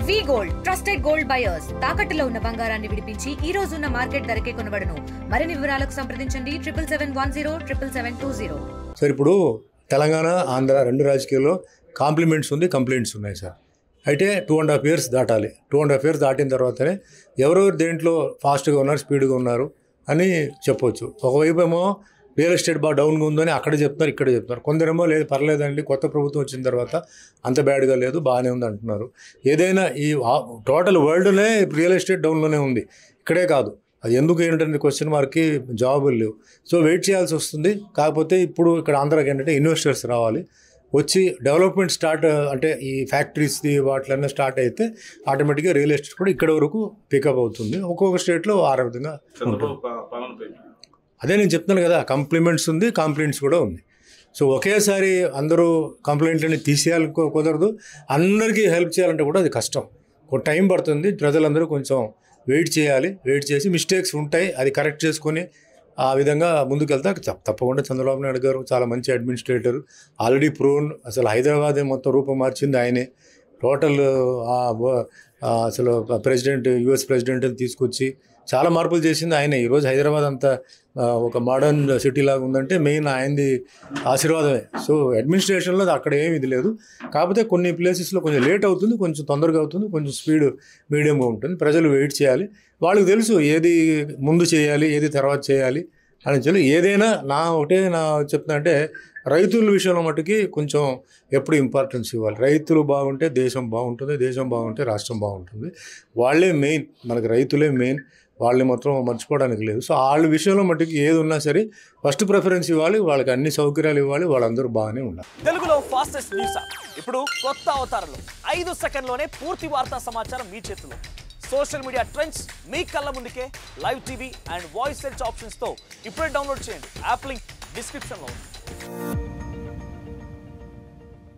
వి gold trusted gold buyers తాకట్టులో ఉన్న బంగారాన్ని విడిపించి ఈ రోజు ఉన్న మార్కెట్ ధరకే కొనబడును. మరిన్ని వివరాలకు సంప్రదించండి 7710772020. సార్ ఇప్పుడు తెలంగాణ ఆంధ్ర రెండు రాజకీయాల్లో కాంప్లిమెంట్స్ ఉంది, కంప్లైంట్స్ ఉన్నాయి సార్. అయితే 2.5 years దాటాలి. 2.5 years దాటిన తర్వాతనే ఎవరెవరు దేంట్లో ఫాస్ట్గా ఉన్నారు, స్పీడ్గా ఉన్నారు అని చెప్పొచ్చు. ఒకవైపు ఏమో రియల్ ఎస్టేట్ బాగా డౌన్గా ఉందని అక్కడ చెప్తున్నారు, ఇక్కడ చెప్తున్నారు. కొందరేమో లేదు పర్లేదండి, కొత్త ప్రభుత్వం వచ్చిన తర్వాత అంత బ్యాడ్గా లేదు, బాగానే ఉంది అంటున్నారు. ఏదైనా ఈ టోటల్ వరల్డ్లోనే రియల్ ఎస్టేట్ డౌన్లోనే ఉంది, ఇక్కడే కాదు. అది ఎందుకు ఏంటంటే క్వశ్చన్ మార్క్కి జవాబులు లేవు. సో వెయిట్ చేయాల్సి వస్తుంది. కాకపోతే ఇప్పుడు ఇక్కడ ఆంధ్రాకి ఏంటంటే ఇన్వెస్టర్స్ రావాలి, వచ్చి డెవలప్మెంట్ స్టార్ట్ అంటే ఈ ఫ్యాక్టరీస్ది వాటిలన్నీ స్టార్ట్ అయితే ఆటోమేటిక్గా రియల్ ఎస్టేట్ కూడా ఇక్కడ వరకు పికప్ అవుతుంది. ఒక్కొక్క స్టేట్లో ఆ విధంగా అదే నేను చెప్తున్నాను కదా, కంప్లిమెంట్స్ ఉంది, కాంప్లైంట్స్ కూడా ఉంది. సో ఒకేసారి అందరూ కంప్లైంట్లని తీసేయాలి కుదరదు, అందరికీ హెల్ప్ చేయాలంటే కూడా అది కష్టం, కొంచెం టైం పడుతుంది. ప్రజలందరూ కొంచెం వెయిట్ చేయాలి, వెయిట్ చేసి మిస్టేక్స్ ఉంటాయి అది కరెక్ట్ చేసుకొని ఆ విధంగా ముందుకెళ్తా. తప్పకుండా చంద్రబాబు నాయుడు గారు చాలా మంచి అడ్మినిస్ట్రేటర్, ఆల్రెడీ ప్రూన్. అసలు హైదరాబాద్ మొత్తం రూపం మార్చింది ఆయనే. టోటల్ అసలు ప్రెసిడెంట్ యుఎస్ ప్రెసిడెంట్ని తీసుకొచ్చి చాలా మార్పులు చేసింది ఆయనే. ఈరోజు హైదరాబాద్ అంతా ఒక మోడర్న్ సిటీ లాగా ఉందంటే మెయిన్ ఆయనది ఆశీర్వాదమే. సో అడ్మినిస్ట్రేషన్లో అక్కడ ఏమి ఇది లేదు. కాకపోతే కొన్ని ప్లేసెస్లో కొంచెం లేట్ అవుతుంది, కొంచెం తొందరగా అవుతుంది, కొంచెం స్పీడ్ మీడియంగా ఉంటుంది. ప్రజలు వెయిట్ చేయాలి, వాళ్ళకి తెలుసు ఏది ముందు చేయాలి, ఏది తర్వాత చేయాలి అని చెప్పి. ఏదైనా నా చెప్తున్నా అంటే రైతుల విషయంలో మట్టుకి కొంచెం ఎప్పుడు ఇంపార్టెన్స్ ఇవ్వాలి. రైతులు బాగుంటే దేశం బాగుంటుంది, దేశం బాగుంటే రాష్ట్రం బాగుంటుంది. వాళ్ళే మెయిన్, మనకి రైతులే మెయిన్, వాళ్ళని మాత్రం మర్చిపోవడానికి లేదు. సో వాళ్ళ విషయంలో మట్టుకు ఏది ఉన్నా సరే ఫస్ట్ ప్రిఫరెన్స్ ఇవ్వాలి, వాళ్ళకి అన్ని సౌకర్యాలు ఇవ్వాలి, వాళ్ళందరూ బాగానే ఉండాలి. తెలుగులో ఫాస్టెస్ట్ న్యూస్ ఇప్పుడు కొత్త అవతారంలో 5 సెకండ్లోనే పూర్తి వార్తా సమాచారం మీ చేతిలో. సోషల్ మీడియా ట్రెండ్స్ మీ కళ్ళ ముందుకే live TV and voice search ఆప్షన్స్తో ఇప్పుడే డౌన్లోడ్ చేయండి. యాప్ లింక్ డిస్క్రిప్షన్లో ఉంది.